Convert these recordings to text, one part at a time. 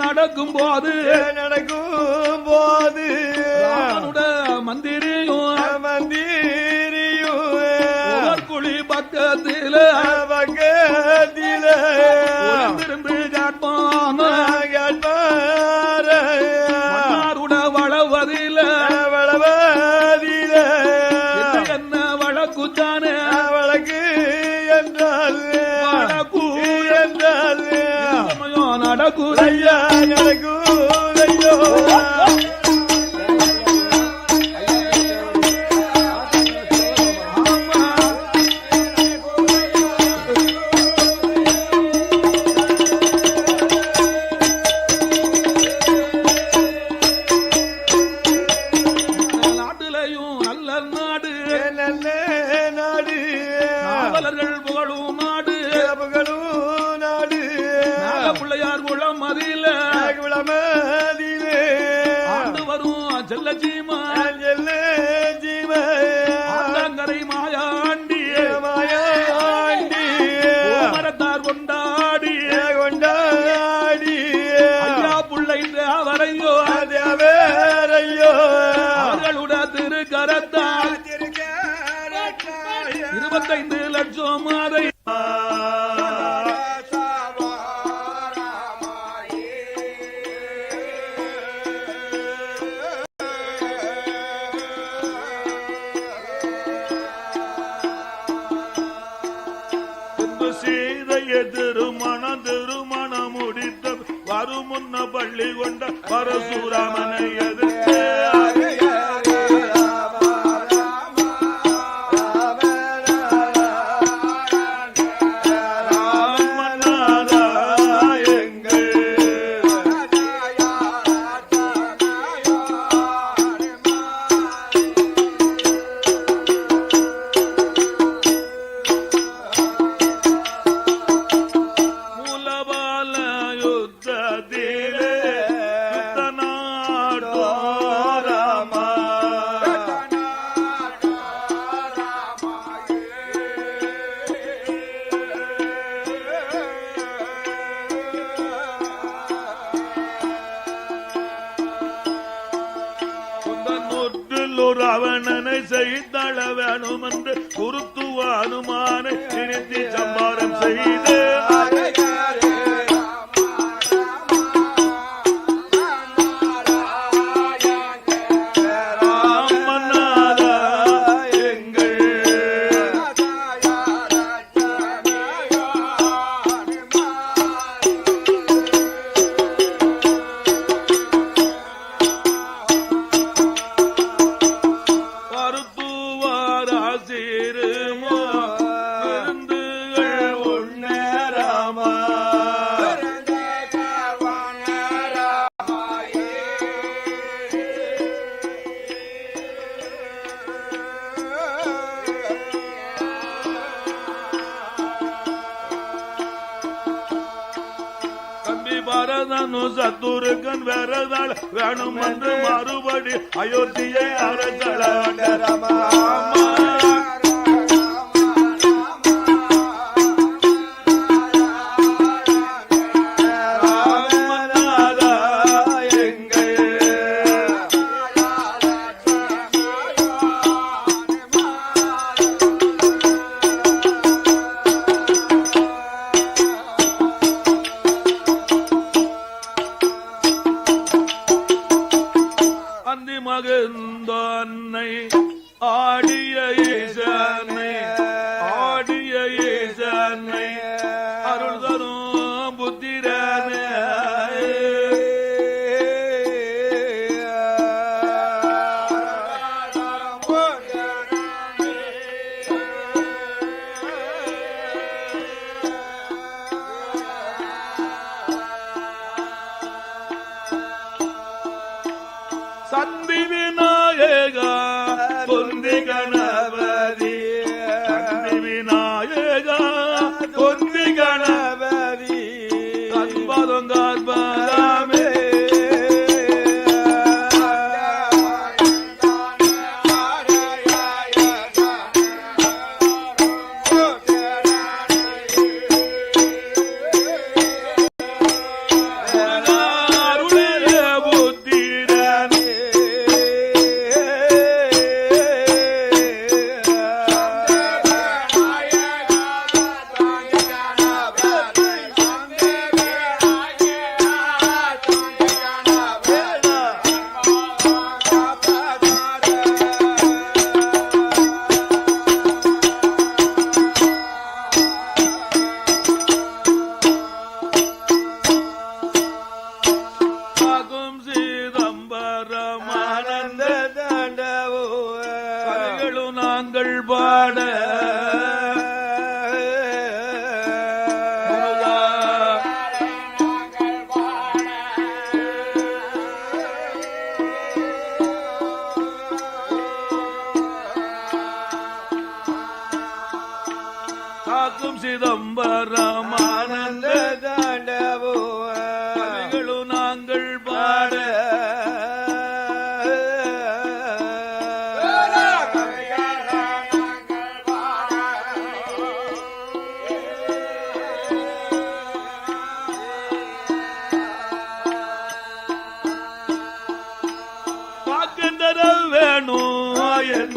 நடக்கும் போது மந்திரியும் குழி பக்கத்தில திரும்பி கேட்பான வளவதில என்ன வழக்குத்தானே வழக்கு என்றால் நடக்குதையா நடக்குதையோ நாட்டிலையும் நல்ல நாடு நல்ல நாடு நாவலர்கள் புகழும் நாடு பிள்ளையார் குளம் மதியிலே ஆண்டு வரும் செல்ல ஜீமங்கரை மாயாண்டி மரத்தார் கொண்டாடி ஐயா பிள்ளை தேவரையோ அவர்களுடைய திருக்கரத்தால் 25 லட்சம் மாதை திருமணம் முடித்த வருமுன்ன பள்ளி கொண்ட பரசுராமனை எதிர்த்து அவனனை செய்தள வேணும் என்று குருத்துவானுமானை நினைத்து சம்பாரம் செய்து சத்துருக்கன் வேறதாள் வேணும் என்று மறுபடி அயோத்தியை அரசள மகந்தோன்னை ஆடிய ஈசனை அருள் தரும் புத்திரனே சந்தி விநாயகா பொந்தி கணபதி சந்தி விநாயகா பொந்தி கணபதி அன்பதம் கற்பதாமே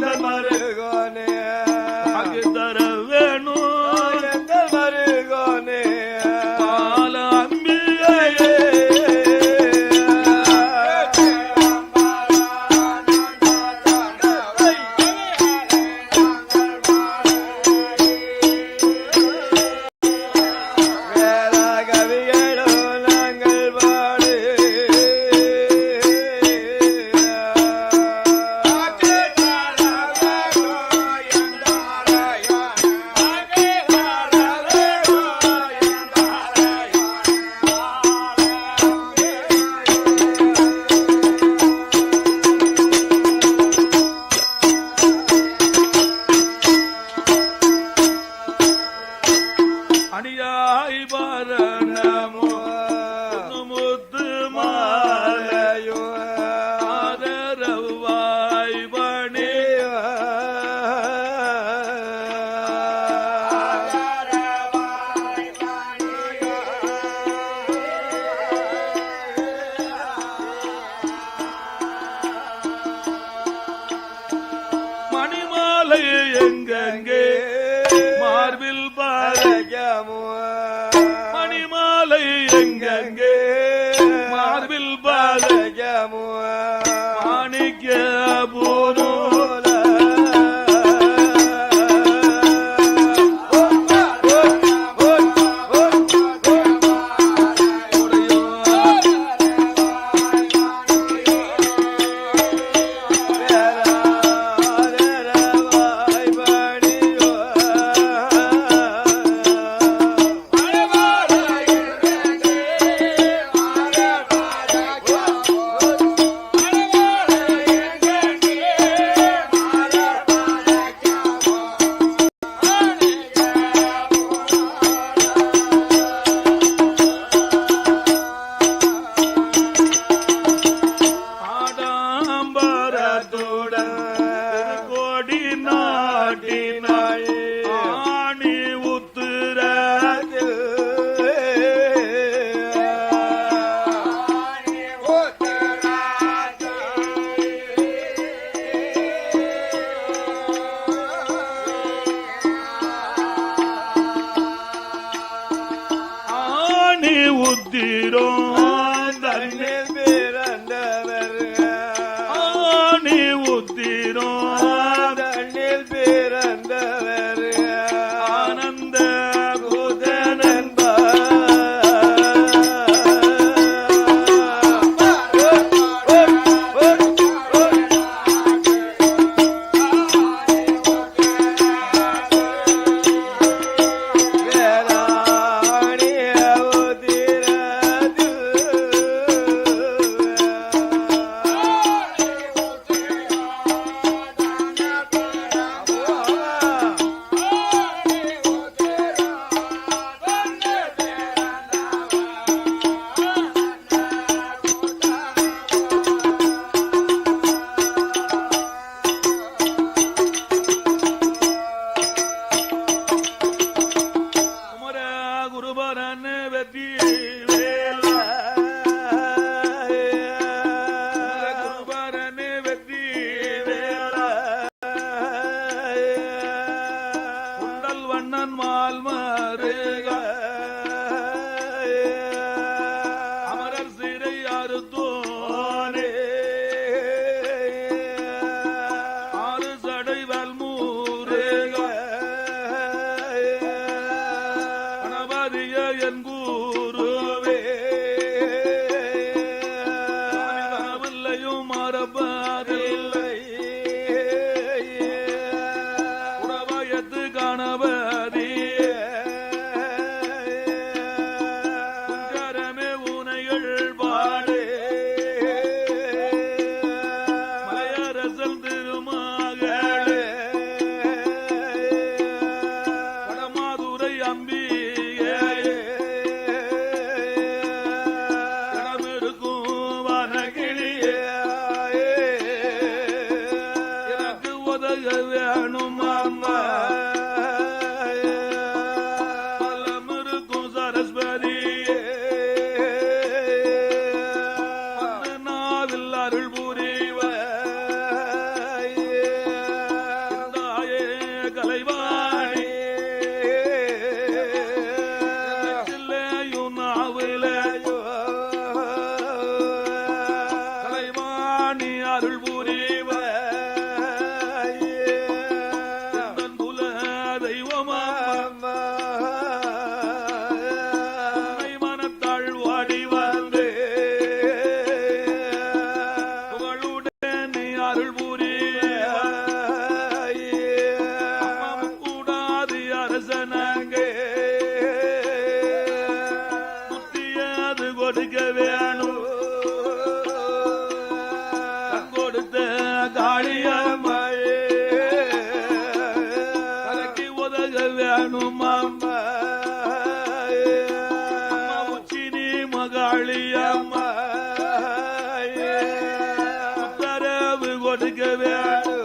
எந்த மருகோனே அங்கு தர வேணும் எந்த மருகோனே பால அம்பிகையே அணியாய் பரணமோ முத்து மாலையோ ஆதரவாய் பணிய மணிமாலை எங்கெங்கே மார்பில் பாரகமோ மணிமாலை எங்கெங்கே மார்பில் பாரகமோ மாணிக்க பூனோல ஆணி உத்திரது ஆணி உத்திரம் தன்னில் பிறந்தவர் ஆணி உத்திரம் தன்னில் பிறந்தவர் ஆனந்த கொடுக்க வேணும் கொடுத்த காளியம்மையே கலக்கி உதக வேணும் அம்மா உச்சினி மகாளியம்மா உத்தரவு கொடுக்க வேணும்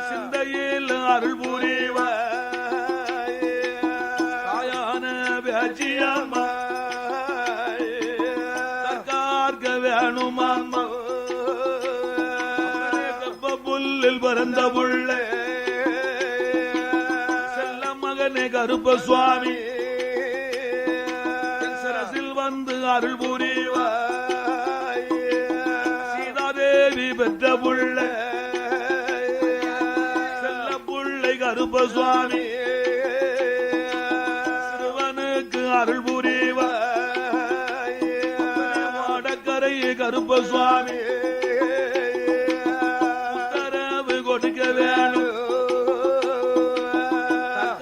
சிந்தையில் அருள் புரிவ தாயான வேச்சியம்மா தற்கார்க்க வேணும் அம்மா புல்லில் பறந்த புள்ள செல்ல மகனே கருப்ப சுவாமி சரசில் வந்து அருள் புரிவ பெற்ற புள்ள செல்ல புள்ளை கருப்ப சுவாமி சிறுவனுக்கு அருள் புரிவ மாடக்கரை கருப்ப சுவாமி உத்தரவு கொடுக்க வேணும்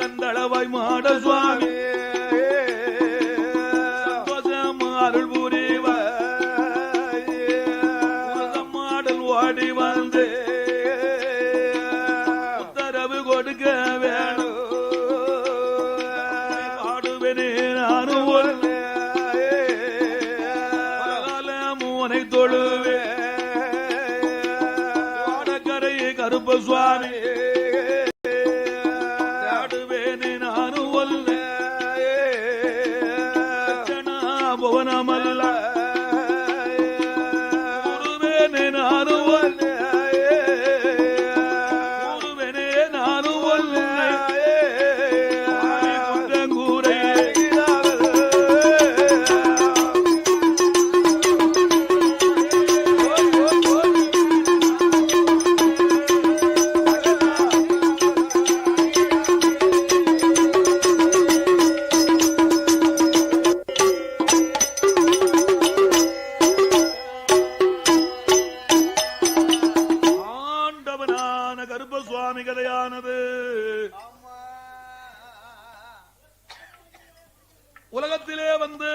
கந்தளவாய் மாட சுவாமி சந்தோஷம் அருள் புரிவ ஓடி வந்து உத்தரவு கொடுக்க வேணும் பாடுவேனே நானும் மூனை தொழுவே வாடக்கரை கருப்ப சுவாமி பாடுவேனே நானும் புவனமல்ல உலகத்திலே வந்து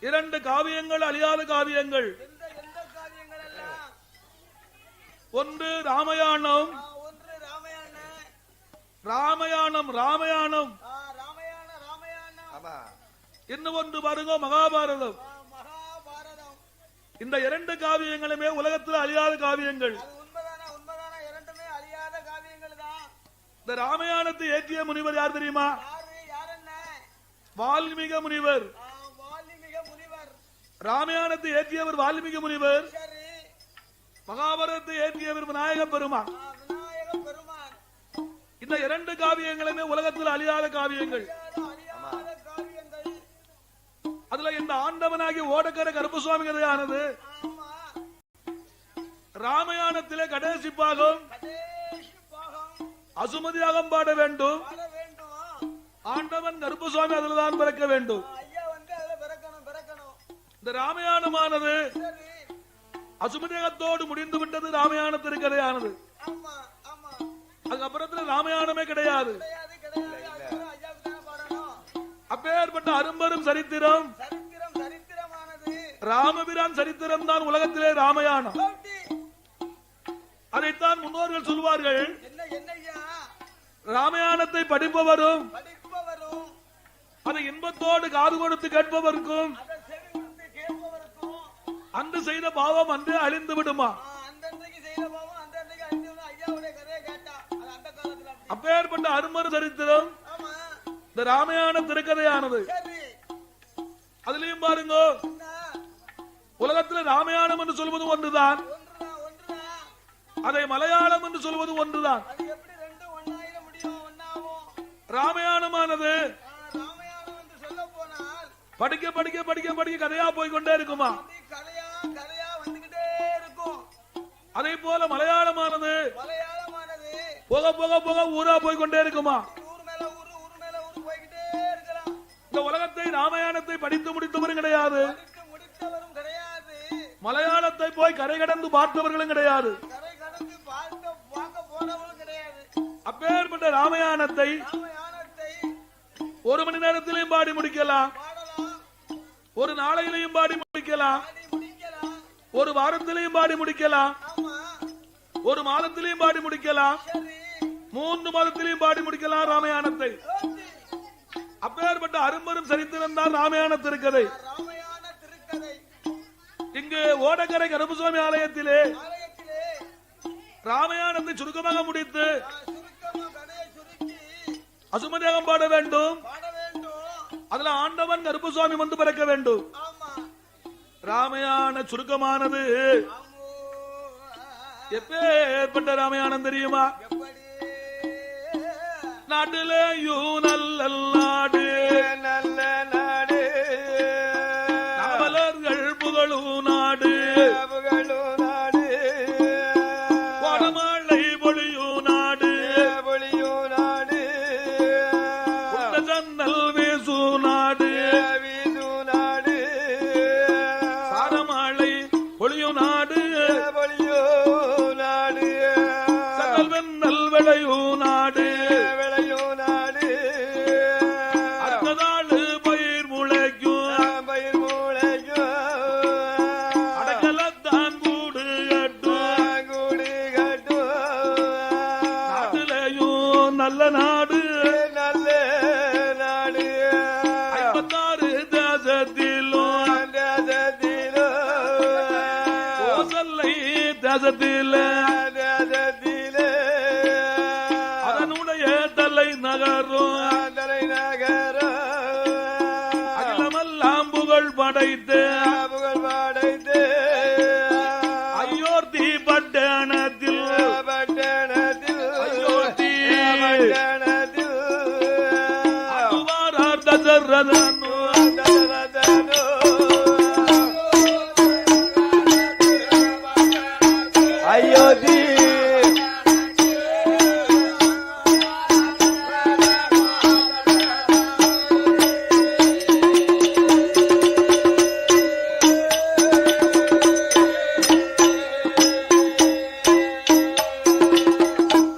இரண்டு காவியங்கள் அழியாத காவியங்கள். ஒன்று ராமாயணம், ராமாயணம் ராமாயணம். இன்னும் ஒன்று பாருங்க மகாபாரதம். இந்த இரண்டு காவியங்களுமே உலகத்தில் அழியாத காவியங்கள். இந்த ராமாயணத்தை ஏற்றிய முனிவர் யார் தெரியுமா? வால்மீக முனிவர். ராமாயணத்தை ஏற்றியவர் வால்மீக முனிவர். மகாபாரதத்தை ஏற்றியவர் விநாயக பெருமான். இந்த இரண்டு காவியங்களுமே உலகத்தில் அழியாத காவியங்கள். அதுல இந்த ஆண்டவனாகிய ஓடக்கர கருப்பசுவாமி கதையானது ராமாயணத்திலே கடைசி பாகம் அசுமதியாகம் பாட வேண்டும். ஆண்டவன் கருப்பசுவாமி அதில்தான் பிறக்க வேண்டும். இந்த ராமாயணமானது அசுமதியாகத்தோடு முடிந்து விட்டது. ராமாயண திருக்கதையானது. அதுக்கப்புறத்துல ராமாயணமே கிடையாது. அப்பேற்பட்ட அரும்பெரும் சரித்திரம் ராமபிரான் சரித்திரம் தான் உலகத்திலே ராமாயணம். அதைத்தான் முன்னோர்கள் சொல்வார்கள். ராமாயணத்தை படிப்பவரும் அதை இன்பத்தோடு காது கொடுத்து கேட்பவருக்கும் அந்த செய்த பாவம் அன்றே அழிந்து விடுமா? அப்பேற்பட்ட அருமரு சரித்திரம் இந்த ராமாயண திருக்கதையானது. அதுலயும் பாருங்க, உலகத்தில் ராமாயணம் என்று சொல்வது ஒன்றுதான், அதை மலையாளம் என்று சொல்வது ஒன்றுதான். ராமாயணமானது படிக்க படிக்க படிக்க படிக்க கதையா போய்கொண்டே இருக்குமா? அதே போல மலையாளமானது போக போக போக ஊரா போய்கொண்டே இருக்குமா? இந்த உலகத்தை ராமாயணத்தை படித்து முடித்தவரும் கிடையாது, மலையாளத்தை போய் கரை கடந்து பார்த்தவர்களும் கிடையாது. அப்பேற்பட்ட ராமாயணத்தை ஒரு மணி நேரத்திலையும் பாடி முடிக்கலாம், ஒரு நாளையிலையும் பாடி முடிக்கலாம், ஒரு வாரத்திலையும் பாடி முடிக்கலாம், ஒரு மாதத்திலையும் பாடி முடிக்கலாம், 3 மாதத்திலையும் பாடி முடிக்கலாம் ராமாயணத்தை. அப்பேற்பட்ட அரும்பெரும் சரித்திரம் தான் ராமாயண திருக்கதை. இங்கு ஓடக்கரை கருப்பசுவாமி ஆலயத்திலே ராமாயணத்தை சுருக்கமாக முடித்து அசுமதியாகம் பாட வேண்டும். அதுல ஆண்டவன் கருப்பசுவாமி வந்து பிறக்க வேண்டும். ராமாயண சுருக்கமானது எப்பேற்பட்ட ராமாயணம் தெரியுமா? நாட்டிலேயும் நல்ல நாடு, நல்ல நாடு, நாவலர்கள் புகழும் நாடு, புகழும் நாடு, வடமழை பொழியும் நாடு, பொழியும் நாடு, ஜன்னல் வீசு நாடு, வீசு நாடு, சாரமழை பொழியும் நாடு, பொழியும் நாடு, சகல் வெண்ணல் விளையும் நாடு, விளையும் நாடு, அடுத்ததாடு பயிர் முளைக்கும், பயிர் முளைக்கும், அடக்கலத்தான் கூடு கட்டும், கூடு கட்டும், நாட்டிலேயும் நல்ல நாடு, நல்ல நாடு, 56 தேசத்திலும், தேசத்திலும், கோசல்லை தேசத்தில, தேசத்திலே, அதனுடைய தலை நகரும், தலை நகரும், அகிலமெல்லாம் புகழ் படைத்து, புகழ் படைத்து, அயோத்தி பட்டணத்தில், பட்டணத்தில், அயோத்தி பட்டணத்தில், அதுவாரார் தசரதனு, தசரதனு, அயோத்தி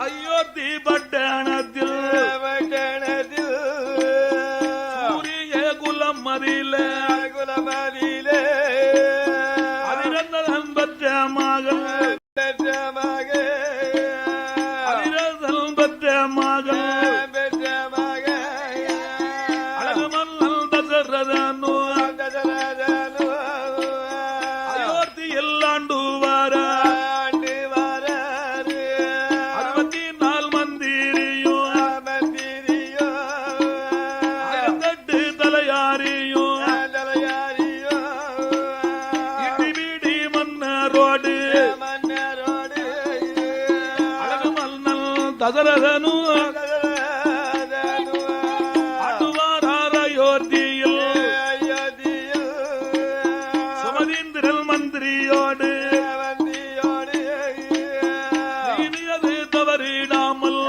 அயோத்தி பட்டணத்தில், பட்டணத்தில், சூரிய குலம் மதியில, குலமதியிலே, அதிரந்தன் பெற்ற மகள், பெற்ற மகள், அதிரந்தன் பெற்ற மகள், பெற்ற மகள், அழகு மன்னன் தசரதனு, தசரதனு, அயோத்தியில் ஆண்டு வர, ஆண்டு வர, 64 மந்திரியும், மந்திரியும், 18 தலையாரியும், தலையாரியும், இடி வீடி மன்னரோடு, மன்னரோடு, அழகு மன்னன் தசரதனு, தசரதனு, ஆண்டுவாரார் அயோத்தியில், அயோத்தியில், சுமதீந்திரல் மந்திரியோடு, மந்திரியோடு, இனியது தவறிடாமல்,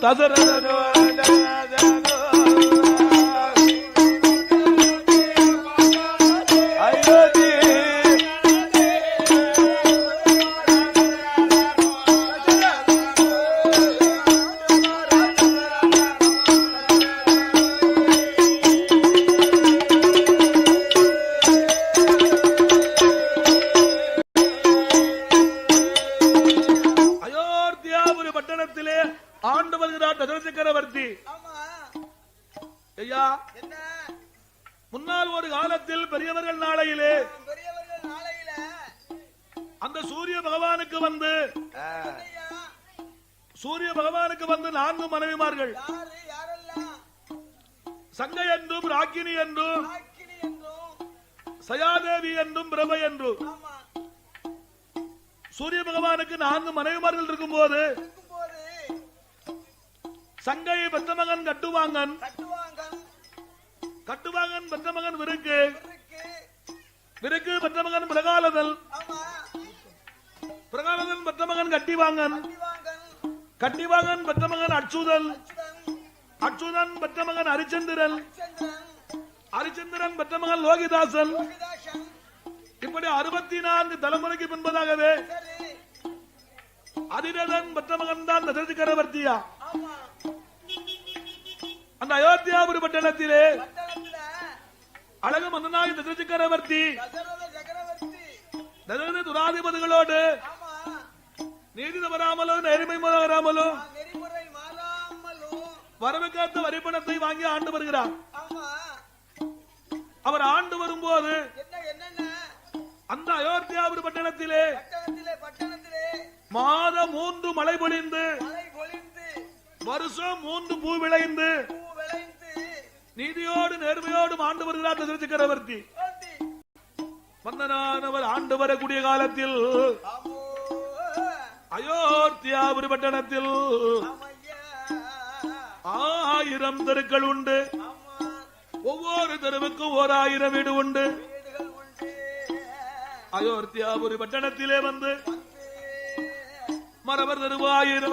தசரதனோ ஆண்டு வருகிறார் தசரத சக்கரவர்த்தி. ஐயா, முன்னால் ஒரு காலத்தில் பெரியவர்கள் நாளையிலே அந்த சூரிய பகவானுக்கு வந்து 4 மனைவிமார்கள், சங்கை என்றும் ராக்கினி என்றும் சயாதேவி என்றும் பிரபை என்றும் சூரிய பகவானுக்கு 4 மனைவிமார்கள் இருக்கும் போது சங்கை பெற்ற மகன் கட்டுவாங்கன் பெற்ற மகன் விருக்கு பெற்ற மகன் பிரகாலதன் பெற்ற மகன் கட்டிவாங்கன் பெற்ற மகன் அச்சுதன் பெற்ற மகன் ஹரிச்சந்திரன் பெற்ற மகன் லோகிதாசன். இப்படி 64 தலைமுறைக்கு பின்பதாகவே அதிரதன் பெற்ற மகன் தான் தசரத சக்கரவர்த்தியா. அந்த அயோத்தியாபுரி பட்டணத்திலே அழகு மன்னனாகி தசரத சக்கரவர்த்தி தசரத துராதிபதிகளோடு நீதி தவறாமலும் நேர்மை மாறாமலும் வரவு காத்த வரிப்பணத்தை வாங்கி ஆண்டு வருகிறார். அவர் ஆண்டு வரும்போது அந்த அயோத்தியாபுரி பட்டணத்திலே மாதம் 3 மழை பொழிந்து வருஷம் 3 பூ விளைந்து நீதியோடு நேர்மையோடு ஆண்டு வருகிறார் தசரத சக்கரவர்த்தி. மன்னனானவர் ஆண்டு வரக்கூடிய காலத்தில் அயோத்தியாபுரி பட்டணத்தில் 1000 தெருக்கள் உண்டு. ஒவ்வொரு தெருவுக்கும் 1000 வீடு உண்டு. அயோத்தியாபுரி பட்டணத்திலே வந்து மரவர் தெருவு 1000,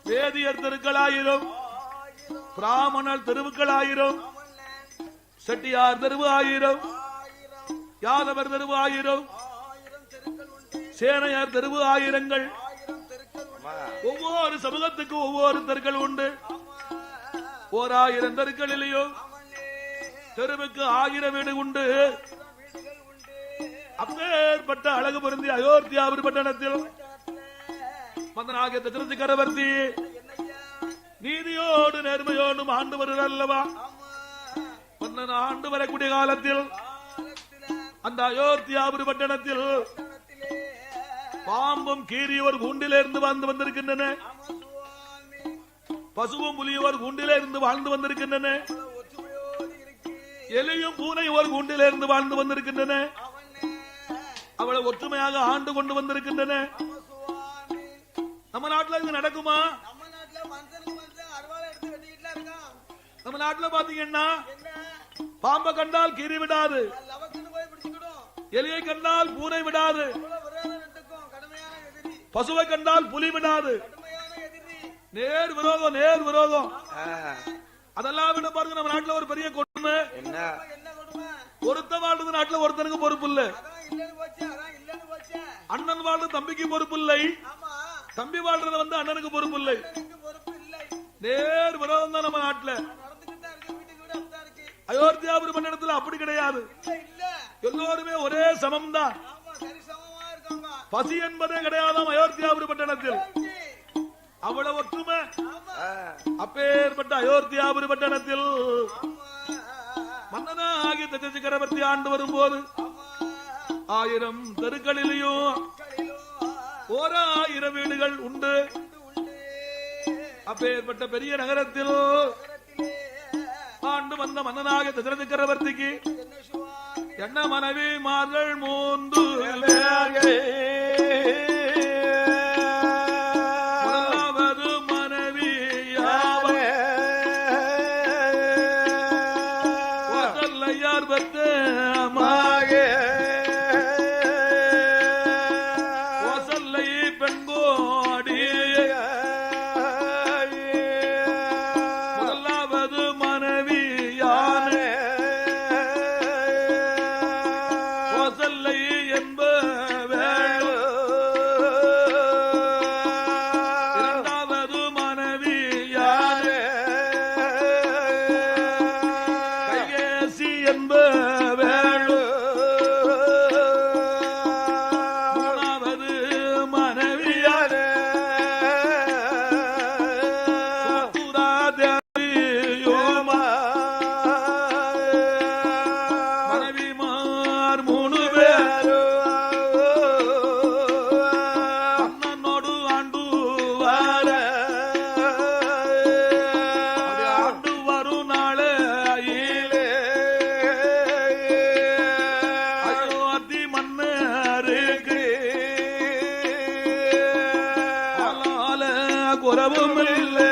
வேதியர் தெருக்கள் 1000, பிராமணர் தெருவுக்கள் 1000, செட்டியார் தெருவு 1000, யாதவர் தெருவு 1000, சேனையார் தெருவு 1000. ஒவ்வொரு சமூகத்துக்கும் ஒவ்வொரு தெருக்கள் உண்டு. 1000 தெருக்களிலேயும் தெருவுக்கு 1000 வீடு உண்டு. அப்பேற்பட்ட அழகு பொருந்திய அயோத்தியாபுரி பட்டணத்தில் மன்னனாகிய தசரத சக்கரவர்த்தி நீதியோடு நேர்மையோடும் ஆண்டு வருகிறார் அல்லவா. மன்னன் ஆண்டு வரக்கூடிய காலத்தில் அந்த அயோத்தியாபுரி பட்டணத்தில் பாம்பும் கீரியோர் கூண்டிலிருந்து வாழ்ந்து வந்திருக்கின்றன. பசுவும் புலியோர் கூண்டிலிருந்து வாழ்ந்து வந்திருக்கின்றன. எலியும் பூனை ஒரு கூண்டிலிருந்து வாழ்ந்து வந்திருக்கின்றன. அவளை ஒற்றுமையாக ஆண்டு கொண்டு வந்திருக்கின்றன. நம்ம நாட்டில் இது நடக்குமா? நம்ம நாட்டில் பாத்தீங்கன்னா பாம்பை கண்டால் கீரி விடாது, எலியை கண்டால் பூனை விடாது, பசுவை கண்டால் புலி விடாது. நேர் விரோதம். அதெல்லாம் விட பாருங்க, நம்ம நாட்டில் ஒரு பெரிய கொடுமை. ஒருத்த வாழ்றது நாட்டில் ஒருத்தனுக்கு பொறுப்பு இல்ல. அண்ணன் வாழ்றது தம்பிக்கு பொறுப்பு இல்லை, தம்பி வாழ்றது வந்து அண்ணனுக்கு பொறுப்பு இல்லை. நேர் விரோதம் தான் நம்ம நாட்டில். அயோத்தியாபுரி பட்டணத்தில் அப்படி கிடையாது. எல்லோருமே ஒரே சமம் தான். பசி என்பதே கிடையாதாம் அயோத்தியாபுரி பட்டணத்தில். அவ்வளவு ஒற்றுமை. அப்பேற்பட்ட அயோத்தியாபுரி பட்டணத்தில் மன்னனாகிய தசரத சக்கரவர்த்தி ஆண்டு வரும்போது 1000 தெருக்களிலேயும் 1000 வீடுகள் உண்டு. அப்பேற்பட்ட பெரிய நகரத்தில் ஆண்டு வந்த மன்னனாகிய தசரத சக்கரவர்த்திக்கு என்ன மனைவி மார்கள் 3 பேர்கள். முதலாவது மனைவி யார் பெற்ற ஓசல்லை பெண்கோடி இல்லை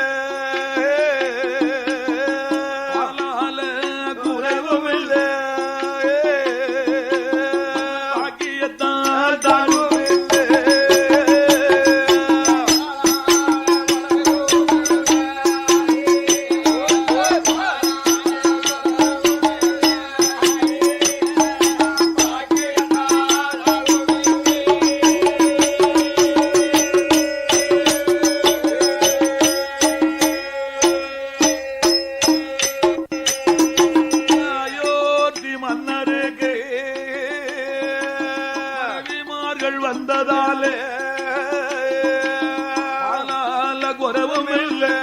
குறைவும் இல்லை பாக்கியத்தான் தான் வந்ததாலே குறவும் இல்லை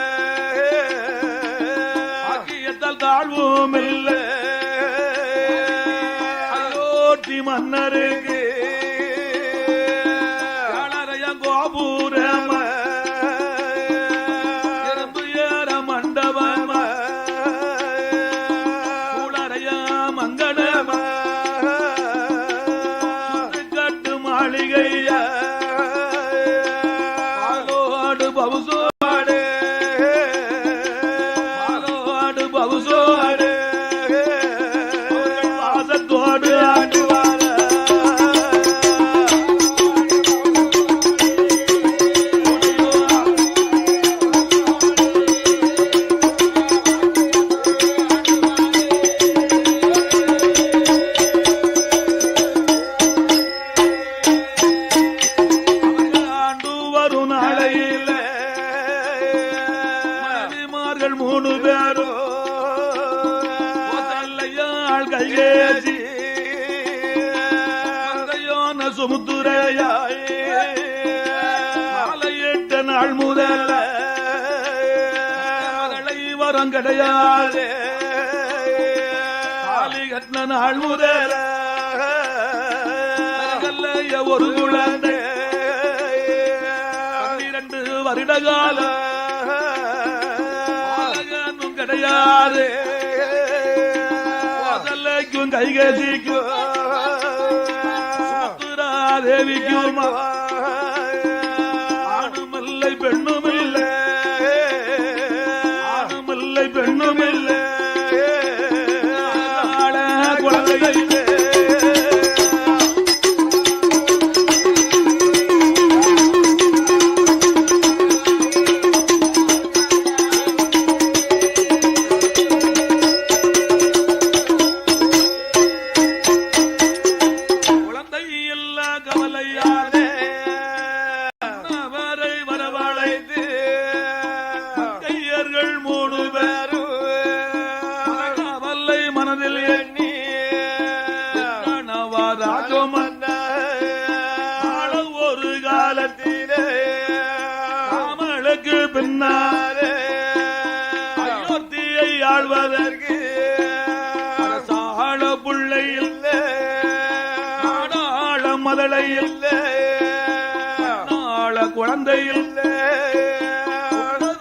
பாக்கியத்தால் தாழ்வும் இல்லை அயோத்தி மன்னருக்கு கோபுரம் இரும்பு ஏற மண்டபம் கூடறைய மங்கடம் மாலோடு பவுசோடு மாலோடு பவுசோடு வாசத்தோடு ஆடுவார் மூணு பேரோ கையேசி சுமுத்துரையாய் 8 நாள் முதல் வரம் கிடையாது தாலி கட்டின நாள் முதல் ஒரு குழந்தை 12 வருட காலம் கிடையாது கைகசிக்கும் தேவிக்கும் ஆணுமில்லை பெண்ணுமில்லை ஆணுமில்லை பெண்ணுமில்லை குழந்தைகள் ஒரு காலத்திலே ராமனுக்கு பின்னாலே அயோத்தியை ஆழ்வதற்கு சாள புள்ளை இல்லை நாடாள மதளை இல்லை நாள குழந்தை இல்லை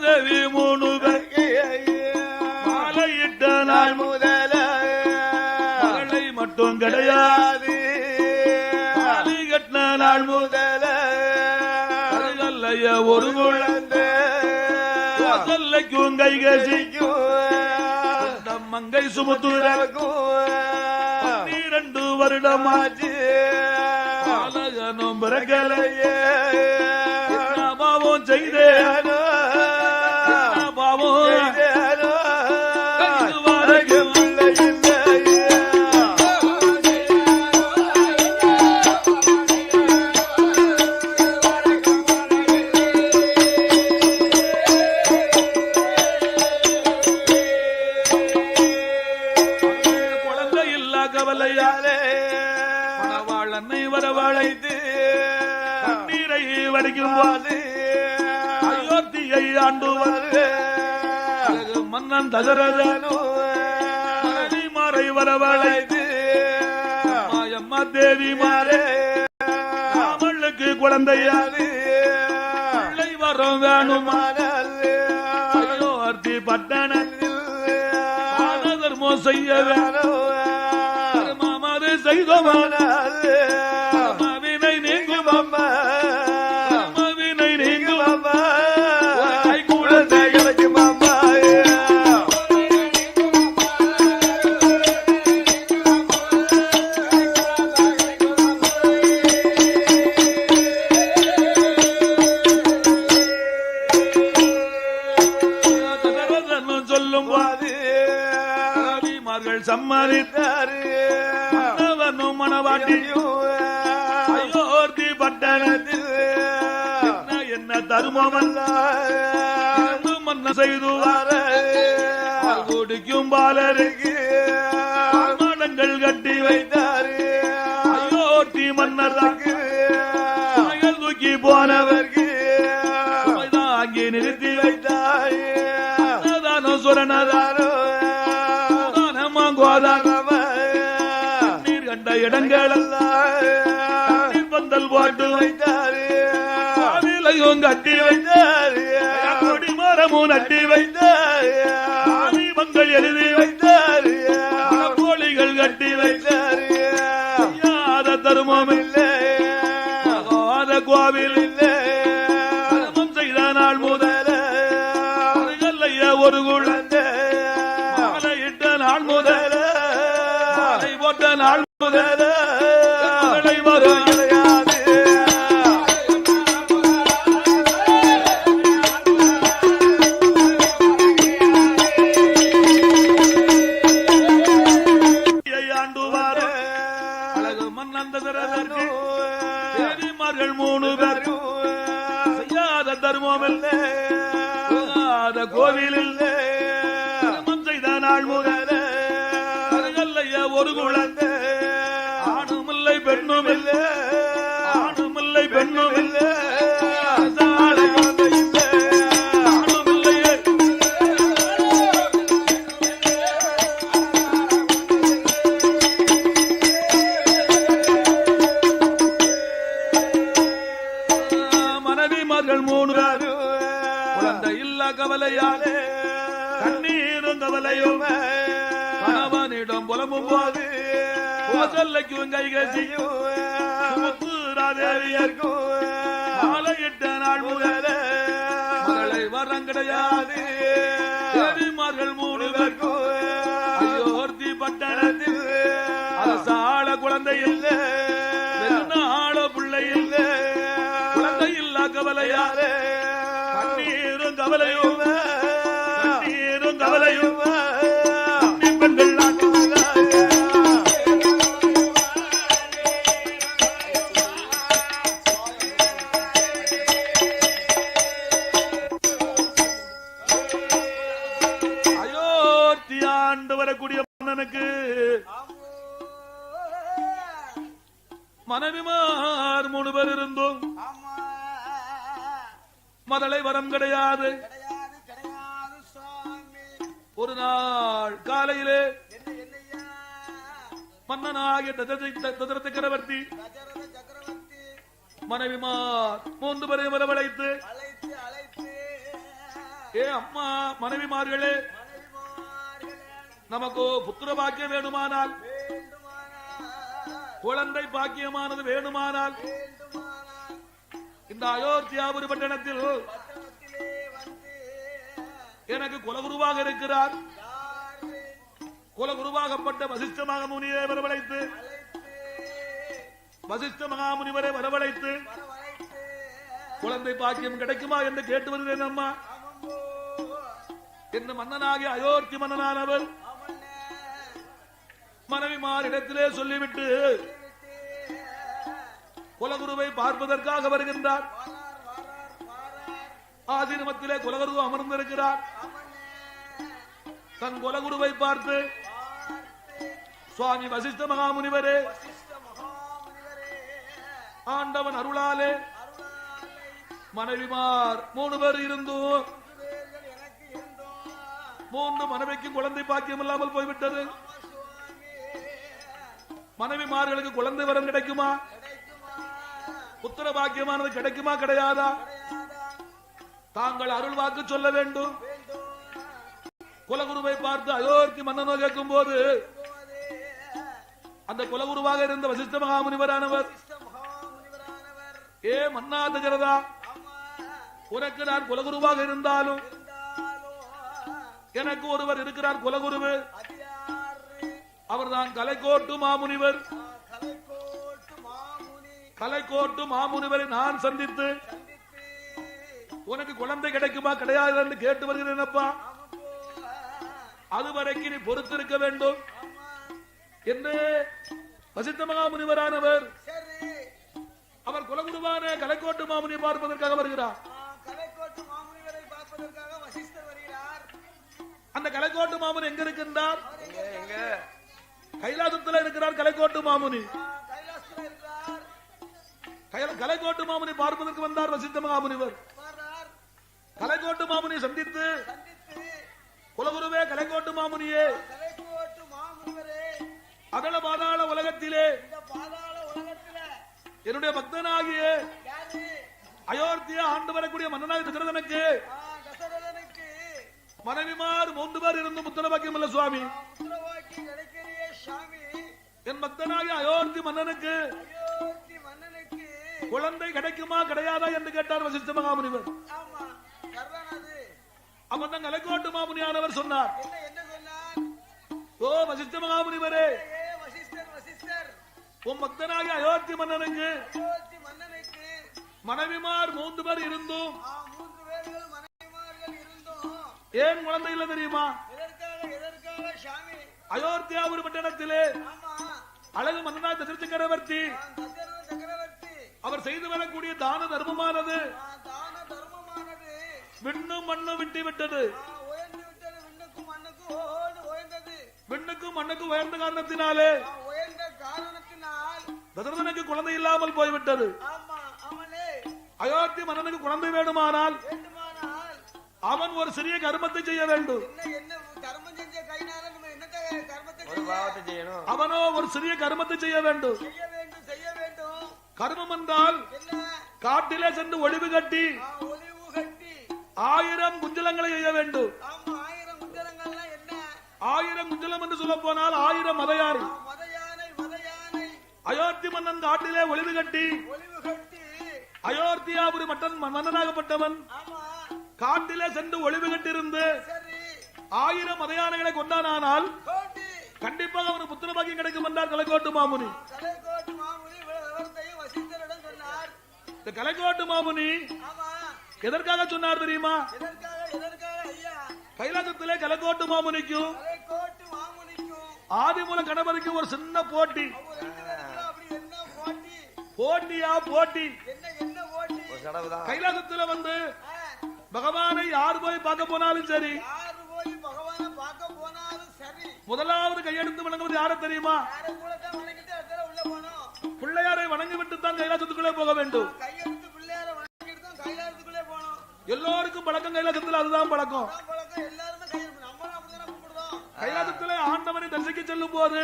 தேவி 3 மாலையிட்ட நாள் முதல மகளை மட்டும் கிடையாது நாள் முதல ஒரு குழந்தை கை கசிக்கும் மங்கை சுமத்துறக்கும் 12 வருடமாச்சு அழகனும் பிறகலையே பாவம் செய்தேனோ பாவம் செய்தேனோ கவலையாலே மணவாளனை வரவழைத்து நீரை வடிக்கும் போது அயோத்தியை ஆண்டு வந்து மன்னன் தசரதனோ மாறை வரவழைத்து மாயம்மா தேவி மாறே ராமனுக்கு குழந்தையாது பிள்ளை வரம் வேணுமானால் அயோத்தி பட்டணத்தில் தர்மம் செய்ய வேணும் செய்தோமாவினை நீங்கும் அம்மா நீங்கும் அம்மா குழந்தை சொல்லும் போது கவிமார்கள் சம்மதித்தாரு. மன்னவனும் மணவாட்டியும் அயோத்தி பட்டணத்தில் என்ன தருமமல்ல மன்ன செய்து குடிக்கும் பாலருக்கு மடங்கள் கட்டி வைத்தாரு. அயோத்தி மன்னருக்கு தூக்கி போனவருக்கு அங்கே நிறுத்தி வைத்தாரு. சுரணதாரோ நீர் கண்ட இடங்கள் பந்தல் போட்டு வைத்தாரு. கட்டி வைத்தாரு. கொடி மரமும் நட்டி வைத்தாரு. மங்கள் எழுதி வைத்தாரு. கோழிகள் கட்டி வைத்தாரு. யாத தருமம் இல்லை கோவில் இல்லை. தர்மம் செய்த நாள் முதல ஒரு குழந்தை மாலையிட்ட நாள் முதல மாலை போட்ட நாள் முதல வரும் கிடையாது. ஆண்டுவார அழகு மன்னந்ததற்கு பெரியமார்கள் 3 பேர் செய்யாத தர்மம் இல்லை கோவில் இல்லை. செய்த நாள் முதல ஒரு குழந்தை ஆணுமில்லை பெண்ணும் இல்லை. ஆணுமில்லை பெண்ணும் இல்லை. மனைவிமார்கள் 3 பேர் குழந்தை இல்ல கவலையாலே கண்ணீரும் கவலையும் கணவனிடம் புலமும் போது சொல்லைக்கும் கைகள் செய்யும் மாலையிட்ட நாள் முதல மகளை வரம் கிடையாது. பெரியமார்கள் 3 பேருக்கும் அயோத்தி பட்டணத்தில் அரசாள குழந்தை இல்லை. ஆள பிள்ளை இல்லை. குழந்தை இல்ல கவலையாலே கண்ணீரும் கவலையும் கவலையும் பெண்கள் அயோத்தி ஆண்டு வரக்கூடிய மன்னனுக்கு மனைவிமார் 3 பேர் இருந்தும் மதலை வரம் கிடையாது. ஒரு நாள் காலையிலே மன்னனாகிய தசரத சக்கரவர்த்தி மனைவிமார் 3 பேரையும் வரவழைத்து, ஏ அம்மா மனைவிமார்களே, நமக்கு புத்திர பாக்கியம் வேணுமானால், குழந்தை பாக்கியமானது வேணுமானால் இந்த அயோத்தியாபுரி பட்டணத்தில் எனக்கு குலகுருவாக இருக்கிறார். குலகுருவாகப்பட்ட வசிஷ்ட மகாமுனிவரை வரவழைத்து வசிஷ்ட மகாமுனிவரை வரவழைத்து குழந்தை பாக்கியம் கிடைக்குமா என்று கேட்டு வருகிறேன் அம்மா. என்று மன்னனாகிய அயோத்தி மன்னனானவர் மனைவிமாரிடத்திலே சொல்லிவிட்டு குலகுருவை பார்ப்பதற்காக வருகின்றார். ஆசிரமத்திலே குலகுரு அமர்ந்திருக்கிறார். தன் குலகுருவை பார்த்து, சுவாமி வசிஷ்ட மகாமுனிவரே, ஆண்டவன் அருளாலே மனைவிமார் 3 பேர் இருந்தும் 3 மனைவிக்கும் குழந்தை பாக்கியம் இல்லாமல் போய்விட்டது. மனைவிமார்களுக்கு குழந்தை வரம் கிடைக்குமா? புத்திர பாக்கியமானது கிடைக்குமா கிடையாதா? தாங்கள் அருள் வாக்கு சொல்ல வேண்டும். குலகுருவை பார்த்து அயோத்தி மன்னனோ கேட்கும் போது அந்த குலகுருவாக இருந்த வசிஷ்ட மகாமுனிவரானவர், ஏ மன்னா தசரதா, உனக்கு நான் குலகுருவாக இருந்தாலும் எனக்கு ஒருவர் இருக்கிறார் குலகுருவு. அவர்தான் கலைக்கோட்டு மாமுனிவர். கலைக்கோட்டு மாமுனிவரை நான் சந்தித்து உனக்கு குழந்தை கிடைக்குமா கிடையாது என்று கேட்டு வருகிறேன் அப்பா. அதுவரைக்கு நீ பொறுத்திருக்க வேண்டும் என்று வசிஷ்ட மகாமுனிவரானவர் அவர் குலகுருவான கலைக்கோட்டு மாமுனியை பார்ப்பதற்காக வருகிறார். கலைக்கோட்டு மாமுனிவரை பார்ப்பதற்காக வசிஷ்டர் வருகிறார். அந்த கலைக்கோட்டு மாமுனி எங்க இருக்கின்றார்? கைலாசத்தில் இருக்கிறார் கலைக்கோட்டு மாமுனி. கலைக்கோட்டு மாமுனி பார்ப்பதற்கு வந்தார் வசிஷ்ட மகாமுனிவர். கலைக்கோட்டு மாமுனியை சந்தித்து, குலகுருவே கலைக்கோட்டு மாமுனியே, அகல பாதாள உலகத்திலே என்னுடைய பக்தனாகிய அயோத்தியா ஆண்டு வரக்கூடிய மன்னனாக தசரதனுக்கு மனைவிமார் 3 பேர் இருந்தும் புத்திர பாக்கியம் இல்ல சுவாமி. என் பக்தனாகிய அயோத்தி மன்னனுக்கு குழந்தை கிடைக்குமா கிடையாதா என்று கேட்டார் வசிஷ்ட மகாமுனிவர். அப்பதான் கலைக்கோட்டு மாமுனியானவர் சொன்னார், ஓ வசிஷ்ட மகாமுனிவரே, உன் பக்தனாகிய அயோத்தி மன்னனுக்கு மனைவிமார் 3 பேர் இருந்தும் ஏன் குழந்தை இல்ல தெரியுமா? அயோத்தியாபுரி பட்டணத்திலே அழகு மன்னனா தசரத சக்கரவர்த்தி அவர் செய்து வரக்கூடிய தான தர்மமானது விண்ணும் மண்ணும் விட்டு விட்டது. விண்ணுக்கும் மண்ணுக்கும் உயர்ந்த காரணத்தினாலே தசரதனுக்கு குழந்தை இல்லாமல் போய்விட்டது. அயோத்தி மன்னனுக்கு குழந்தை வேண்டுமானால் அவன் ஒரு சிறிய கர்மத்தை செய்ய வேண்டும். அவனோ ஒரு சிறிய கர்மத்தை செய்ய வேண்டும். கர்மம் என்றால் காட்டிலே சென்று ஒளிவு கட்டி 1000 குஞ்சலங்களை செய்ய வேண்டும். 1000 குஞ்சலம் என்று சொல்ல போனால் 1000 மதையாறு. அயோத்தி மன்னன் காட்டிலே ஒளிவு கட்டி அயோத்தியாபுரி மன்னனாகப்பட்டவன் காட்டிலே சென்று ஒளிவு கட்டிருந்து 1000 மதையானைகளை கொண்டானால் கண்டிப்பாக அவனுக்கு புத்திர பாக்கியம் கிடைக்கும் என்றார் கலைக்கோட்டு மாமுனி. இந்த கலைக்கோட்டு மாமுனி எதற்காக சொன்னார் தெரியுமா? கைலாசத்திலே கலைக்கோட்டு மாமுனிக்கும் ஆதிமூல கணபதிக்கும் ஒரு சின்ன போட்டி. போட்டி கைலாசத்துல வந்து பகவானை யார் போய் பார்க்க போனாலும் சரி, முதலாவது கையெடுத்து வணங்குவது யார தெரியுமா? பிள்ளையாரை வணங்கிவிட்டு தான் கைலாசத்துக்குள்ளே போக வேண்டும். எல்லோருக்கும் பழக்கம் கைலாசத்தில் அதுதான் பழக்கம். கைலாசத்திலே ஆண்டவனை தரிசிக்க செல்லும் போது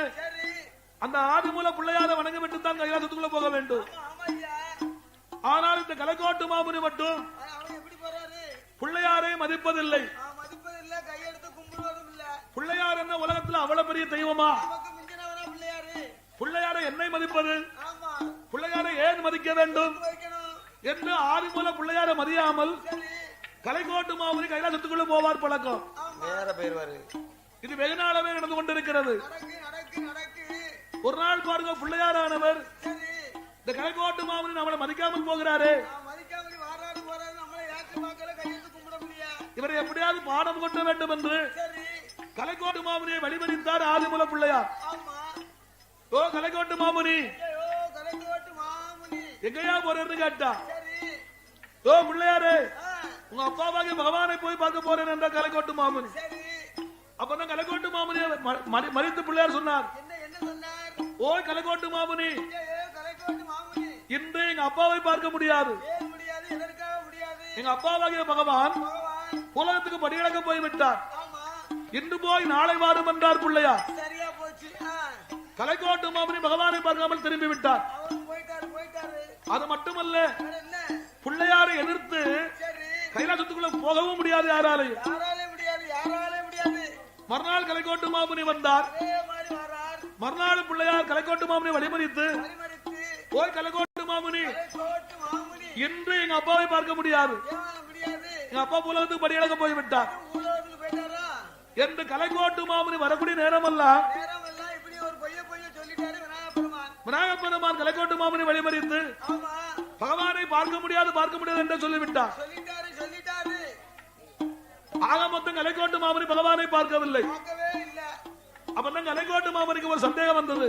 அந்த ஆதிமூல பிள்ளையாரை வணங்கிவிட்டு தான் கைலாசத்துக்குள்ள போக வேண்டும். ஆனால் இந்த கலைக்கோட்டு மாமுனி மட்டும் பிள்ளையாரை மதிப்பதில்லை. பிள்ளையார் என்ற உலகத்தில் அவ்வளவு பெரிய தெய்வமா? பிள்ளையாரை என்னை மதிப்பது, பிள்ளையாரை ஏன் மதிக்க வேண்டும் என்று ஆதிமூல பிள்ளையாரை மதியாமல் கலைக்கோட்டு மாமுனி கைலாசத்துக்குள்ள போவார் பழக்கம். இது வெகு நாளாவே நடந்து கொண்டிருக்கிறது. ஒரு நாள் பாருங்க, பிள்ளையாரானவர் இந்த கலைக்கோட்டு மாமுனி நம்மளை மதிக்காமல் போகிறாரு. இவரை எப்படியாவது பாடம் கொட்ட வேண்டும் என்று கலைக்கோட்டு மாமுனியை வழிமறித்தார் ஆதிமூல பிள்ளையார். ஓ கலைக்கோட்டு மாமுனி, எங்கயா போறேன்னு கேட்டா, ஓ பிள்ளையாரு, உங்க அப்பாவாகிய பகவானை போய் பார்க்க போறேன் என்ற கலைக்கோட்டு மாமுனி. அப்பதான் கலைக்கோட்டு மாமுனியை மறித்து பிள்ளையார் சொன்னார், ஓ கலைக்கோட்டு மாமுனி, இன்று எங்க அப்பாவை பார்க்க முடியாது. எங்க அப்பாவாகிய பகவான் உலகத்துக்கு படியளக்க போய்விட்டார். இன்று போய் நாளை வாரும் என்றார் பிள்ளையார். கலைக்கோட்டு மாமுனி பகவானை பார்க்காமல் திரும்பி விட்டார். அது மட்டுமல்ல, பிள்ளையாரை எதிர்த்து கைலாசத்துக்குள்ள போகவும் முடியாது யாராலையும். மறுநாள் கலைக்கோட்டு மாமுனி வந்தார். மறுநாள் பிள்ளையார் கலைக்கோட்டு மாமுனி வழிமறித்து, ஓய் கலைக்கோட்டு மாமுனி, இன்று எங்க அப்பாவை பார்க்க முடியாது, எங்க அப்பா உலகத்துக்கு படியளக்க போய்விட்டார் என்று கலைக்கோட்டு மாமுனி வரக்கூடிய நேரமெல்லாம் விநாயகப் பெருமான் கலைக்கோட்டு மாமுனி வழிமறித்து பகவானை பார்க்க முடியாது என்று சொல்லிவிட்டார். ஆக மொத்தம் கலைக்கோட்டு மாமுனி பகவானை பார்க்கவில்லை. அப்பதான் கலைக்கோட்டு மாமனுக்கு ஒரு சந்தேகம் வந்தது.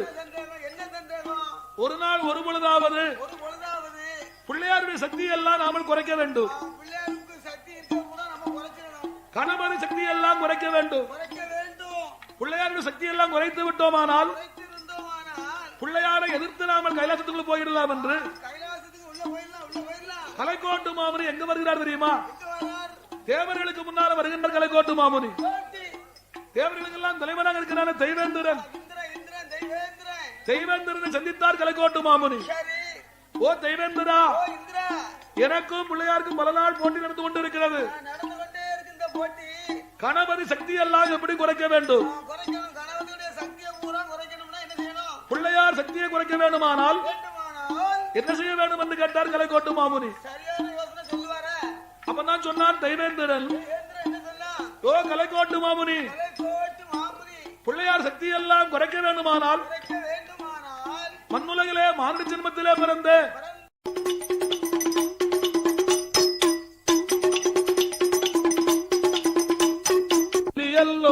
என்ன சந்தேகம்? ஒரு நாள் ஒரு பொழுதாவது ஒரு பொழுதாவது பிள்ளையாருடைய சக்தியை எல்லாம் நாமல் குறைக்க வேண்டும். பிள்ளையாருக்கு சக்தி இருக்க கூட நம்ம குறைச்சிடணும். கணவன் சக்தியை எல்லாம் குறைக்க வேண்டும். குறைக்க வேண்டும். பிள்ளையாருடைய சக்தியை எல்லாம் குறைத்து விட்டோமானால் குறைத்திருந்தோமானால் பிள்ளையாரை எதிர்த்து நாமல் கைலாசத்துக்குள் போயிடலாம் என்று கைலாசத்துக்கு உள்ள போயிடலாம். கலைக்கோட்டு மாமுனி எங்க வருகிறார் தெரியுமா? எங்க வரார்? தேவர்களுக்கு முன்னால வருகின்ற கலைக்கோட்டு மாமுனி. போட்டி. தேவர்களுக்கு எல்லாம் தலைவனாக இருக்கிறான தெய்வேந்திரன். இந்திரன் தெய்வேந்திரன். தெய்வேந்திரனை சந்தித்தார் கலைக்கோட்டு மாமுனி. சரி. ஓ தெய்வேந்திரா, ஓ இந்திரா, எனக்கும் பிள்ளையாருக்கும் பல நாள் போட்டி நடந்து கொண்டிருக்கிறது. நடந்து கொண்டே இருக்கு இந்த போட்டி. கணபதி சக்தி எல்லாம் எப்படி குறைக்க வேண்டும்? குறைக்கணும். கணவனுடைய சக்தியை பூரா குறைக்கணும்னா என்ன செய்யணும்? பிள்ளையார் சக்தியை குறைக்க வேண்டுமானால் வேண்டுமானால் என்ன செய்ய வேண்டும் என்று கேட்டார் கலைக்கோட்டு மாமுனி. சரியான யோசனை சொல்லுவாரா? அப்பதான் சொன்னான் தெய்வேந்திரன், தேவேந்திரன் என்ன சொன்னா? ஓ கலைக்கோட்டு மாமுனி, கலைக்கோட்டு மாமுனி பிள்ளையார் சக்தி எல்லாம் குறைக்க வேண்டுமானால் குறைக்க வேண்டுமானால் மண்ணுலகிலே மாநில ஜென்மத்திலே பிறந்த எல்லோ